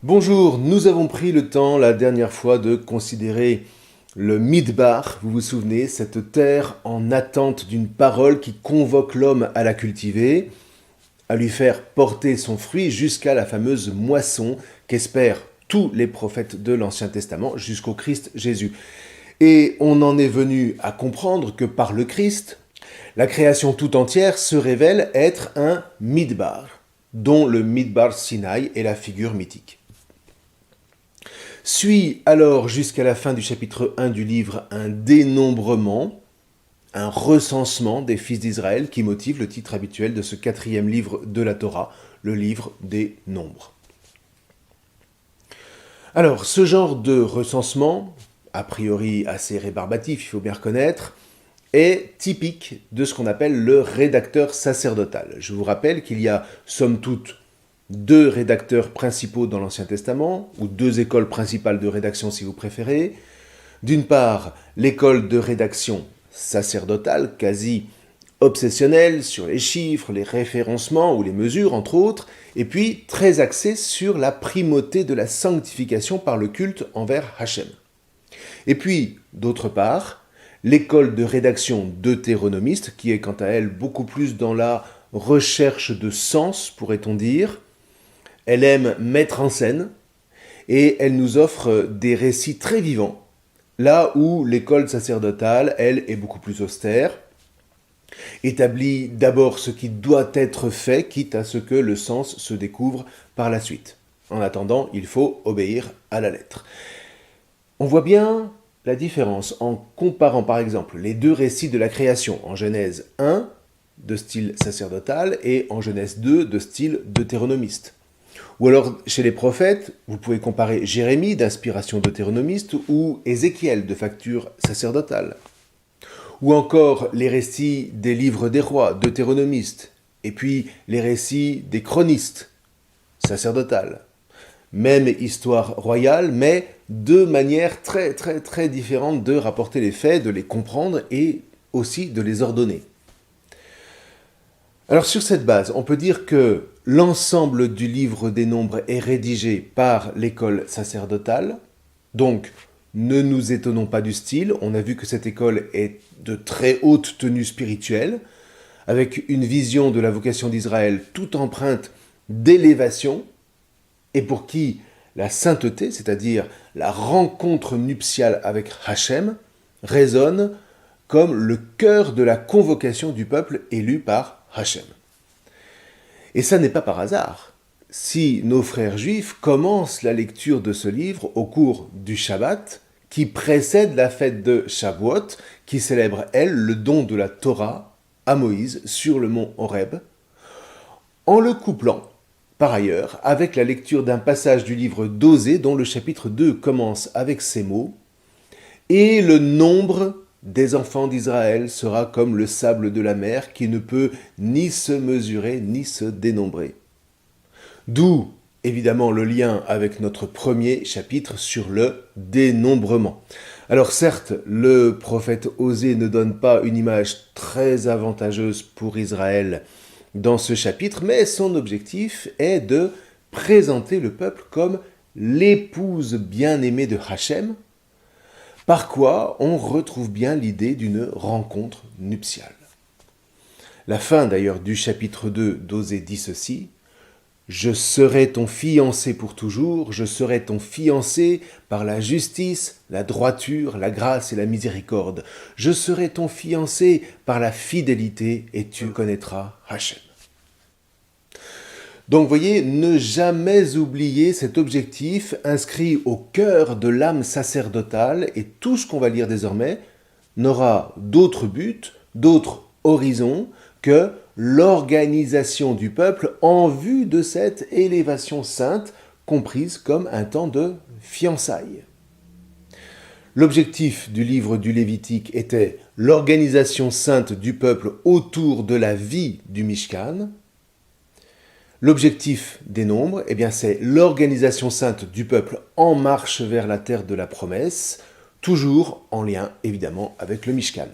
Bonjour, nous avons pris le temps la dernière fois de considérer le Midbar, vous vous souvenez, cette terre en attente d'une parole qui convoque l'homme à la cultiver, à lui faire porter son fruit jusqu'à la fameuse moisson qu'espèrent tous les prophètes de l'Ancien Testament jusqu'au Christ Jésus. Et on en est venu à comprendre que par le Christ, la création tout entière se révèle être un Midbar, dont le Midbar Sinaï est la figure mythique. Suit alors jusqu'à la fin du chapitre 1 du livre un dénombrement, un recensement des fils d'Israël qui motive le titre habituel de ce 4e livre de la Torah, le livre des nombres. Alors, ce genre de recensement, a priori assez rébarbatif, il faut bien reconnaître, est typique de ce qu'on appelle le rédacteur sacerdotal. Je vous rappelle qu'il y a, somme toute, deux rédacteurs principaux dans l'Ancien Testament, ou deux écoles principales de rédaction si vous préférez. D'une part, l'école de rédaction sacerdotale, quasi obsessionnelle sur les chiffres, les référencements ou les mesures, entre autres, et puis très axée sur la primauté de la sanctification par le culte envers Hachem. Et puis, d'autre part, l'école de rédaction deutéronomiste, qui est quant à elle beaucoup plus dans la recherche de sens, pourrait-on dire. Elle aime mettre en scène et elle nous offre des récits très vivants, là où l'école sacerdotale, elle, est beaucoup plus austère, établit d'abord ce qui doit être fait, quitte à ce que le sens se découvre par la suite. En attendant, il faut obéir à la lettre. On voit bien la différence en comparant par exemple les deux récits de la création en Genèse 1 de style sacerdotal et en Genèse 2 de style deutéronomiste. Ou alors, chez les prophètes, vous pouvez comparer Jérémie d'inspiration deutéronomiste ou Ézéchiel de facture sacerdotale. Ou encore les récits des livres des rois deutéronomistes, et puis les récits des chronistes sacerdotales. Même histoire royale, mais deux manières très différentes de rapporter les faits, de les comprendre et aussi de les ordonner. Alors sur cette base, on peut dire que l'ensemble du livre des nombres est rédigé par l'école sacerdotale, donc ne nous étonnons pas du style, on a vu que cette école est de très haute tenue spirituelle, avec une vision de la vocation d'Israël toute empreinte d'élévation, et pour qui la sainteté, c'est-à-dire la rencontre nuptiale avec Hachem, résonne comme le cœur de la convocation du peuple élu par Hachem. Et ça n'est pas par hasard. Si nos frères juifs commencent la lecture de ce livre au cours du Shabbat, qui précède la fête de Shavuot, qui célèbre, elle, le don de la Torah à Moïse sur le mont Horeb, en le couplant, par ailleurs, avec la lecture d'un passage du livre d'Osée, dont le chapitre 2 commence avec ces mots « Et le nombre des enfants d'Israël sera comme le sable de la mer qui ne peut ni se mesurer ni se dénombrer. » D'où, évidemment, le lien avec notre premier chapitre sur le dénombrement. Alors certes, le prophète Osée ne donne pas une image très avantageuse pour Israël dans ce chapitre, mais son objectif est de présenter le peuple comme l'épouse bien-aimée de Hachem, par quoi on retrouve bien l'idée d'une rencontre nuptiale. La fin d'ailleurs du chapitre 2 d'Osée dit ceci : « Je serai ton fiancé pour toujours, je serai ton fiancé par la justice, la droiture, la grâce et la miséricorde. Je serai ton fiancé par la fidélité et tu connaîtras Hachem. » Donc vous voyez, ne jamais oublier cet objectif inscrit au cœur de l'âme sacerdotale, et tout ce qu'on va lire désormais n'aura d'autre but, d'autre horizon que l'organisation du peuple en vue de cette élévation sainte comprise comme un temps de fiançailles. L'objectif du livre du Lévitique était l'organisation sainte du peuple autour de la vie du Mishkan. L'objectif des nombres, c'est l'organisation sainte du peuple en marche vers la terre de la promesse, toujours en lien évidemment avec le Mishkan.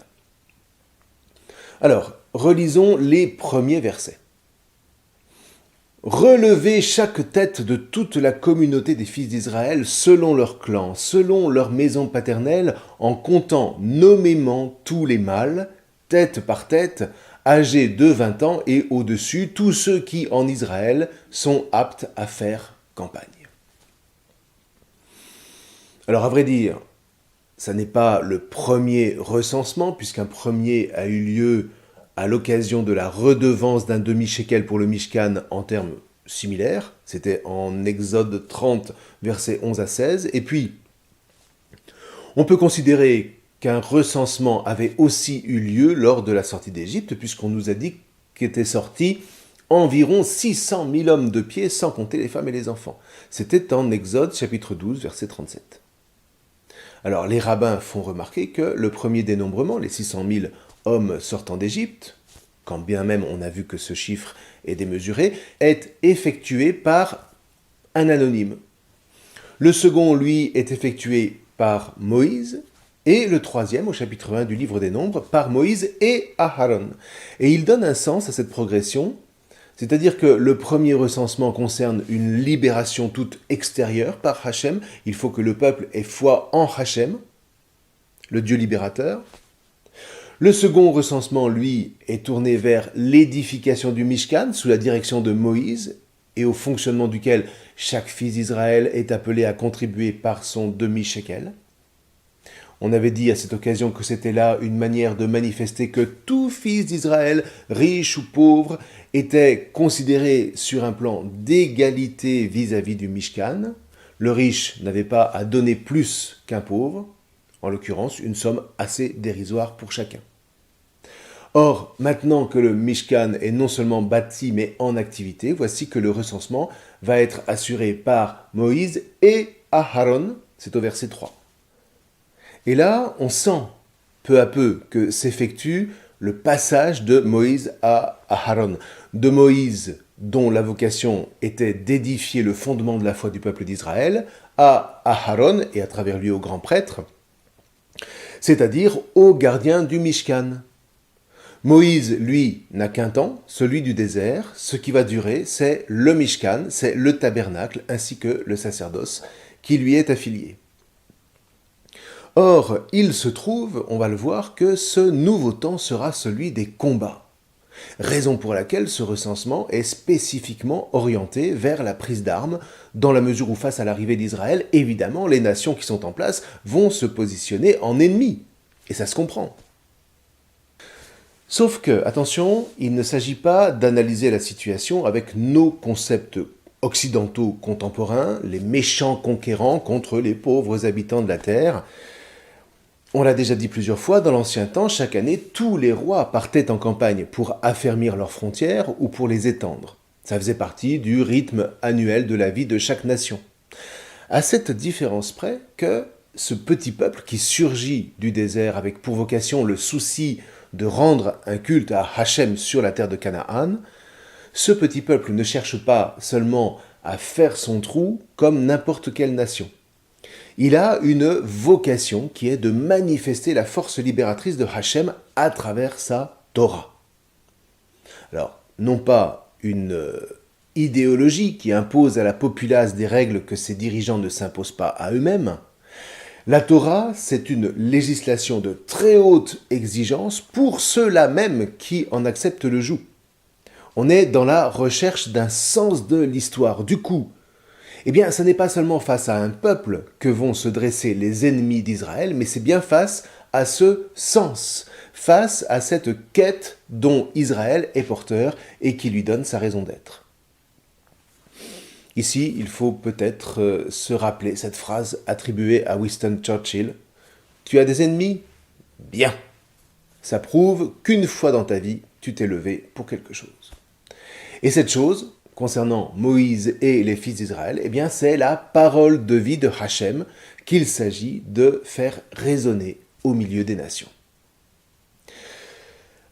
Alors, relisons les premiers versets. Relevez chaque tête de toute la communauté des fils d'Israël selon leur clan, selon leur maison paternelle, en comptant nommément tous les mâles, tête par tête, âgés de 20 ans et au-dessus, tous ceux qui, en Israël, sont aptes à faire campagne. Alors, à vrai dire, ça n'est pas le premier recensement, puisqu'un premier a eu lieu à l'occasion de la redevance d'un demi-shekel pour le Mishkan en termes similaires. C'était en Exode 30, versets 11 à 16. Et puis, on peut considérer qu'un recensement avait aussi eu lieu lors de la sortie d'Égypte, puisqu'on nous a dit qu'étaient sortis environ 600 000 hommes de pied, sans compter les femmes et les enfants. C'était en Exode chapitre 12, verset 37. Alors, les rabbins font remarquer que le premier dénombrement, les 600 000 hommes sortant d'Égypte, quand bien même on a vu que ce chiffre est démesuré, est effectué par un anonyme. Le second, lui, est effectué par Moïse, et le troisième, au chapitre 1 du livre des Nombres, par Moïse et Aharon. Et il donne un sens à cette progression, c'est-à-dire que le premier recensement concerne une libération toute extérieure par Hachem. Il faut que le peuple ait foi en Hachem, le Dieu libérateur. Le second recensement, lui, est tourné vers l'édification du Mishkan sous la direction de Moïse et au fonctionnement duquel chaque fils d'Israël est appelé à contribuer par son demi-shekel. On avait dit à cette occasion que c'était là une manière de manifester que tout fils d'Israël, riche ou pauvre, était considéré sur un plan d'égalité vis-à-vis du Mishkan. Le riche n'avait pas à donner plus qu'un pauvre, en l'occurrence une somme assez dérisoire pour chacun. Or, maintenant que le Mishkan est non seulement bâti mais en activité, voici que le recensement va être assuré par Moïse et Aharon, c'est au verset 3. Et là, on sent peu à peu que s'effectue le passage de Moïse à Aharon. De Moïse, dont la vocation était d'édifier le fondement de la foi du peuple d'Israël, à Aharon, et à travers lui au grand prêtre, c'est-à-dire au gardien du Mishkan. Moïse, lui, n'a qu'un temps, celui du désert. Ce qui va durer, c'est le Mishkan, c'est le tabernacle, ainsi que le sacerdoce qui lui est affilié. Or, il se trouve, on va le voir, que ce nouveau temps sera celui des combats. Raison pour laquelle ce recensement est spécifiquement orienté vers la prise d'armes, dans la mesure où face à l'arrivée d'Israël, évidemment, les nations qui sont en place vont se positionner en ennemis. Et ça se comprend. Sauf que, attention, il ne s'agit pas d'analyser la situation avec nos concepts occidentaux contemporains, les méchants conquérants contre les pauvres habitants de la terre. On l'a déjà dit plusieurs fois, dans l'ancien temps, chaque année, tous les rois partaient en campagne pour affermir leurs frontières ou pour les étendre. Ça faisait partie du rythme annuel de la vie de chaque nation. À cette différence près que ce petit peuple qui surgit du désert avec pour vocation le souci de rendre un culte à Hachem sur la terre de Canaan, ce petit peuple ne cherche pas seulement à faire son trou comme n'importe quelle nation. Il a une vocation qui est de manifester la force libératrice de Hachem à travers sa Torah. Alors, non pas une idéologie qui impose à la populace des règles que ses dirigeants ne s'imposent pas à eux-mêmes. La Torah, c'est une législation de très haute exigence pour ceux-là même qui en acceptent le joug. On est dans la recherche d'un sens de l'histoire. Du coup, eh bien, ce n'est pas seulement face à un peuple que vont se dresser les ennemis d'Israël, mais c'est bien face à ce sens, face à cette quête dont Israël est porteur et qui lui donne sa raison d'être. Ici, il faut peut-être se rappeler cette phrase attribuée à Winston Churchill. « Tu as des ennemis ? Bien !» Ça prouve qu'une fois dans ta vie, tu t'es levé pour quelque chose. Et cette chose, concernant Moïse et les fils d'Israël, eh bien, c'est la parole de vie de Hachem qu'il s'agit de faire résonner au milieu des nations.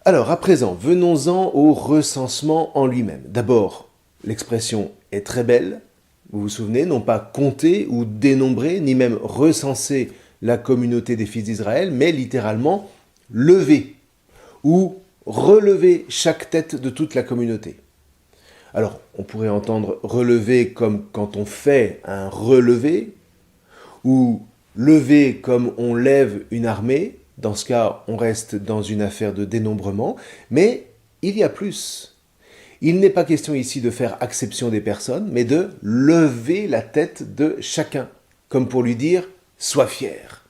Alors, à présent, venons-en au recensement en lui-même. D'abord, l'expression est très belle. Vous vous souvenez, non pas compter ou dénombrer, ni même recenser la communauté des fils d'Israël, mais littéralement lever ou relever chaque tête de toute la communauté. Alors, on pourrait entendre relever comme quand on fait un relevé, ou lever comme on lève une armée. Dans ce cas, on reste dans une affaire de dénombrement, mais il y a plus. Il n'est pas question ici de faire acception des personnes, mais de lever la tête de chacun, comme pour lui dire « sois fier ».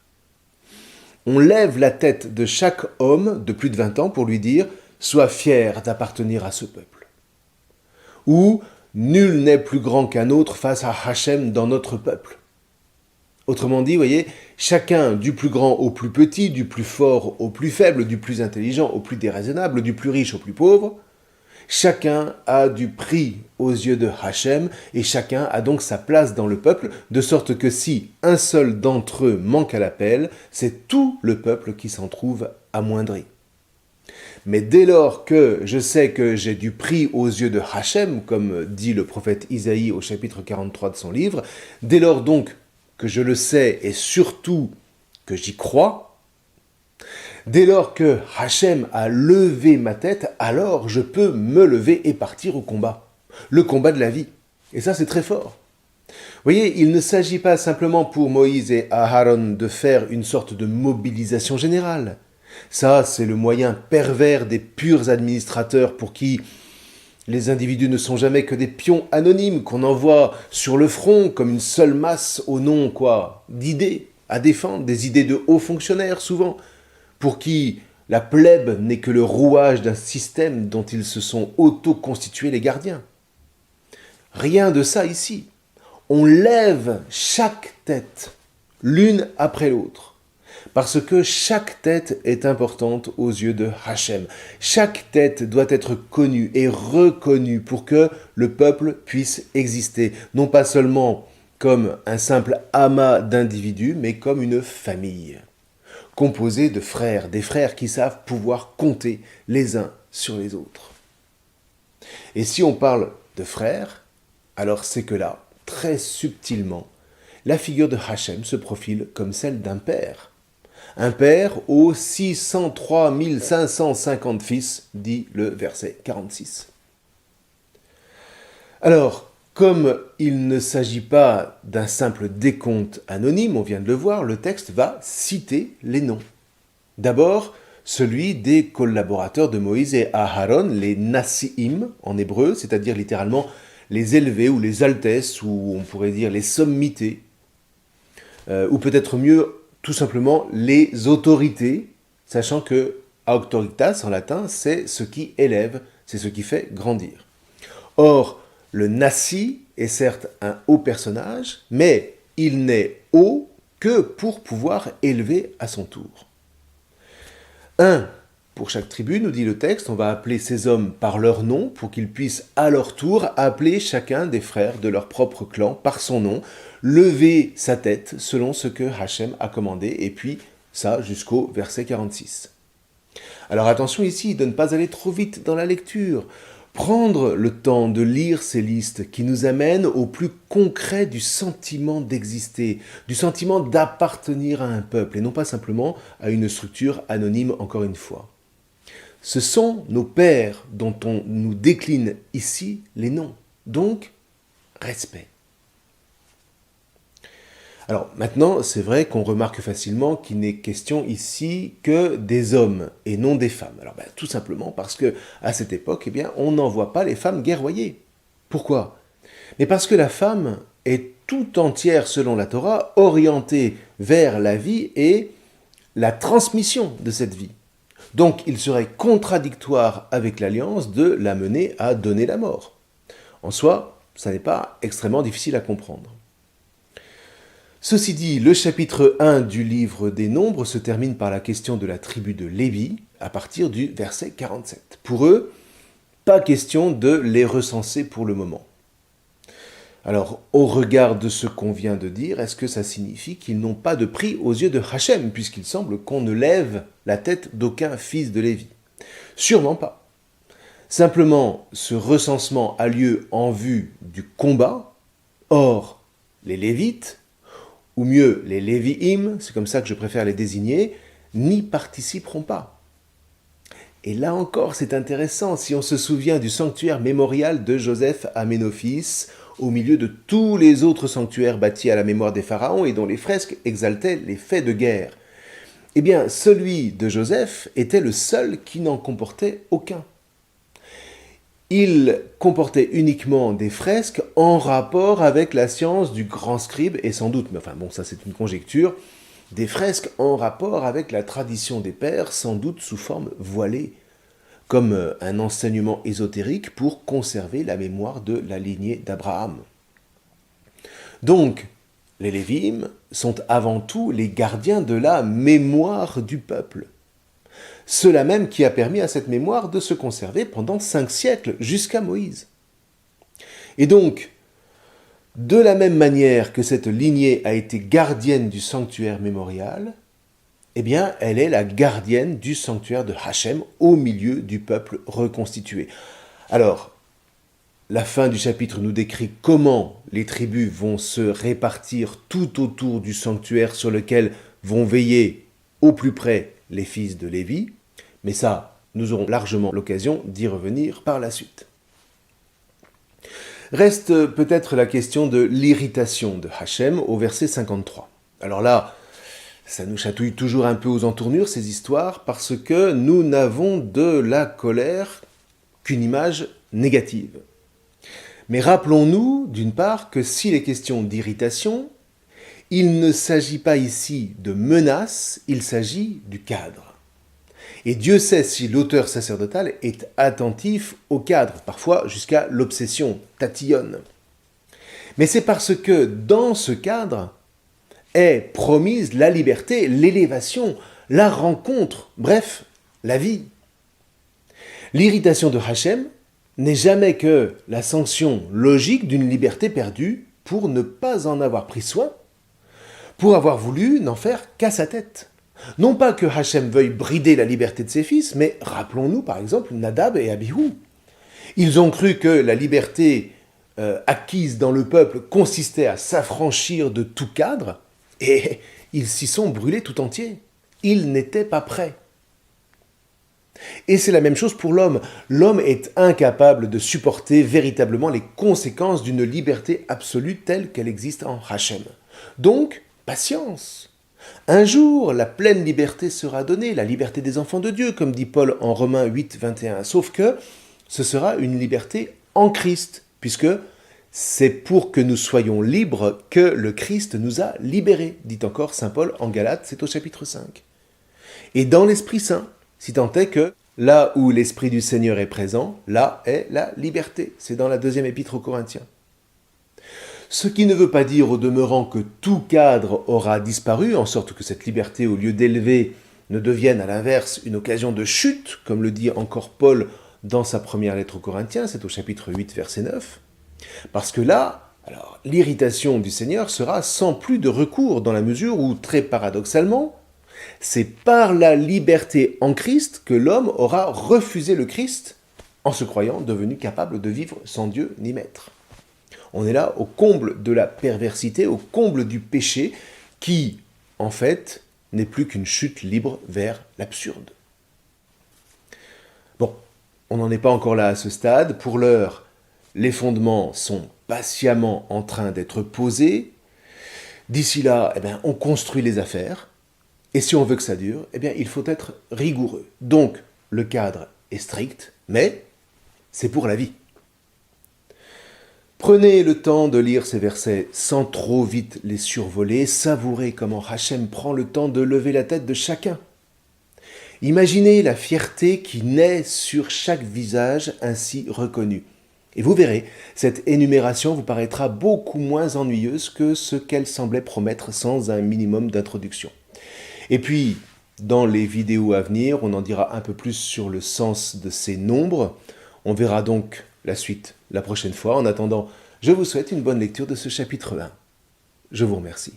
On lève la tête de chaque homme de plus de 20 ans pour lui dire « sois fier d'appartenir à ce peuple ». Ou « nul n'est plus grand qu'un autre face à Hachem dans notre peuple ». Autrement dit, voyez, chacun, du plus grand au plus petit, du plus fort au plus faible, du plus intelligent au plus déraisonnable, du plus riche au plus pauvre, chacun a du prix aux yeux de Hachem et chacun a donc sa place dans le peuple, de sorte que si un seul d'entre eux manque à l'appel, c'est tout le peuple qui s'en trouve amoindri. Mais dès lors que je sais que j'ai du prix aux yeux de Hachem, comme dit le prophète Isaïe au chapitre 43 de son livre, dès lors donc que je le sais et surtout que j'y crois, dès lors que Hachem a levé ma tête, alors je peux me lever et partir au combat. Le combat de la vie. Et ça, c'est très fort. Vous voyez, il ne s'agit pas simplement pour Moïse et Aaron de faire une sorte de mobilisation générale. Ça, c'est le moyen pervers des purs administrateurs pour qui les individus ne sont jamais que des pions anonymes qu'on envoie sur le front comme une seule masse au nom d'idées à défendre, des idées de hauts fonctionnaires souvent, pour qui la plèbe n'est que le rouage d'un système dont ils se sont auto-constitués les gardiens. Rien de ça ici. On lève chaque tête, l'une après l'autre. Parce que chaque tête est importante aux yeux de Hachem. Chaque tête doit être connue et reconnue pour que le peuple puisse exister. Non pas seulement comme un simple amas d'individus, mais comme une famille. Composée de frères, des frères qui savent pouvoir compter les uns sur les autres. Et si on parle de frères, alors c'est que là, très subtilement, la figure de Hachem se profile comme celle d'un père. Un père aux 603 550 fils, dit le verset 46. Alors, comme il ne s'agit pas d'un simple décompte anonyme, on vient de le voir, le texte va citer les noms. D'abord, celui des collaborateurs de Moïse et Aaron, les Nasi'im en hébreu, c'est-à-dire littéralement les élevés ou les altesses, ou on pourrait dire les sommités, ou peut-être mieux, tout simplement les autorités, sachant que auctoritas en latin, c'est ce qui élève, c'est ce qui fait grandir. Or, le nasi est certes un haut personnage, mais il n'est haut que pour pouvoir élever à son tour. Un pour chaque tribu, nous dit le texte, on va appeler ces hommes par leur nom pour qu'ils puissent à leur tour appeler chacun des frères de leur propre clan par son nom, lever sa tête selon ce que Hachem a commandé, et puis ça jusqu'au verset 46. Alors attention ici de ne pas aller trop vite dans la lecture, prendre le temps de lire ces listes qui nous amènent au plus concret du sentiment d'exister, du sentiment d'appartenir à un peuple, et non pas simplement à une structure anonyme encore une fois. Ce sont nos pères dont on nous décline ici les noms. Donc, respect. Alors maintenant, c'est vrai qu'on remarque facilement qu'il n'est question ici que des hommes et non des femmes. Alors tout simplement parce que à cette époque, on n'envoie pas les femmes guerroyer. Pourquoi ? Mais parce que la femme est tout entière, selon la Torah, orientée vers la vie et la transmission de cette vie. Donc il serait contradictoire avec l'alliance de la mener à donner la mort. En soi, ça n'est pas extrêmement difficile à comprendre. Ceci dit, le chapitre 1 du livre des Nombres se termine par la question de la tribu de Lévi, à partir du verset 47. Pour eux, pas question de les recenser pour le moment. Alors, au regard de ce qu'on vient de dire, est-ce que ça signifie qu'ils n'ont pas de prix aux yeux de Hachem, puisqu'il semble qu'on ne lève la tête d'aucun fils de Lévi ? Sûrement pas. Simplement, ce recensement a lieu en vue du combat. Or, les Lévites, ou mieux les Lévi'im, c'est comme ça que je préfère les désigner, n'y participeront pas. Et là encore, c'est intéressant, si on se souvient du sanctuaire mémorial de Joseph à Ménophis, au milieu de tous les autres sanctuaires bâtis à la mémoire des pharaons et dont les fresques exaltaient les faits de guerre. Eh bien, celui de Joseph était le seul qui n'en comportait aucun. Il comportait uniquement des fresques en rapport avec la science du grand scribe, et sans doute, mais enfin bon, ça c'est une conjecture, des fresques en rapport avec la tradition des pères, sans doute sous forme voilée, comme un enseignement ésotérique pour conserver la mémoire de la lignée d'Abraham. Donc, les Lévim sont avant tout les gardiens de la mémoire du peuple. Cela même qui a permis à cette mémoire de se conserver pendant 5 siècles, jusqu'à Moïse. Et donc, de la même manière que cette lignée a été gardienne du sanctuaire mémorial, eh bien, elle est la gardienne du sanctuaire de Hachem au milieu du peuple reconstitué. Alors, la fin du chapitre nous décrit comment les tribus vont se répartir tout autour du sanctuaire sur lequel vont veiller au plus près les fils de Lévi, mais ça, nous aurons largement l'occasion d'y revenir par la suite. Reste peut-être la question de l'irritation de Hachem au verset 53. Alors là, ça nous chatouille toujours un peu aux entournures, ces histoires, parce que nous n'avons de la colère qu'une image négative. Mais rappelons-nous, d'une part, que s'il est question d'irritation, il ne s'agit pas ici de menace, il s'agit du cadre. Et Dieu sait si l'auteur sacerdotal est attentif au cadre, parfois jusqu'à l'obsession, tatillonne. Mais c'est parce que dans ce cadre est promise la liberté, l'élévation, la rencontre, bref, la vie. L'irritation de Hachem n'est jamais que la sanction logique d'une liberté perdue pour ne pas en avoir pris soin, pour avoir voulu n'en faire qu'à sa tête. Non pas que Hachem veuille brider la liberté de ses fils, mais rappelons-nous par exemple Nadab et Abihu. Ils ont cru que la liberté acquise dans le peuple consistait à s'affranchir de tout cadre, et ils s'y sont brûlés tout entiers. Ils n'étaient pas prêts. Et c'est la même chose pour l'homme. L'homme est incapable de supporter véritablement les conséquences d'une liberté absolue telle qu'elle existe en Hachem. Donc, patience. Un jour, la pleine liberté sera donnée, la liberté des enfants de Dieu, comme dit Paul en Romains 8, 21. Sauf que ce sera une liberté en Christ, puisque c'est pour que nous soyons libres que le Christ nous a libérés, dit encore saint Paul en Galates, c'est au chapitre 5. Et dans l'Esprit Saint, si tant est que là où l'Esprit du Seigneur est présent, là est la liberté. C'est dans la 2e épître aux Corinthiens. Ce qui ne veut pas dire au demeurant que tout cadre aura disparu, en sorte que cette liberté, au lieu d'élever, ne devienne à l'inverse une occasion de chute, comme le dit encore Paul dans sa première lettre aux Corinthiens, c'est au chapitre 8, verset 9. Parce que là, alors, l'irritation du Seigneur sera sans plus de recours, dans la mesure où, très paradoxalement, c'est par la liberté en Christ que l'homme aura refusé le Christ en se croyant devenu capable de vivre sans Dieu ni maître. On est là au comble de la perversité, au comble du péché qui, en fait, n'est plus qu'une chute libre vers l'absurde. Bon, on n'en est pas encore là à ce stade. Pour l'heure, les fondements sont patiemment en train d'être posés. D'ici là, on construit les affaires. Et si on veut que ça dure, il faut être rigoureux. Donc, le cadre est strict, mais c'est pour la vie. Prenez le temps de lire ces versets sans trop vite les survoler, savourez comment Hachem prend le temps de lever la tête de chacun. Imaginez la fierté qui naît sur chaque visage ainsi reconnu. Et vous verrez, cette énumération vous paraîtra beaucoup moins ennuyeuse que ce qu'elle semblait promettre sans un minimum d'introduction. Et puis, dans les vidéos à venir, on en dira un peu plus sur le sens de ces nombres. On verra donc la suite la prochaine fois. En attendant, je vous souhaite une bonne lecture de ce chapitre 1. Je vous remercie.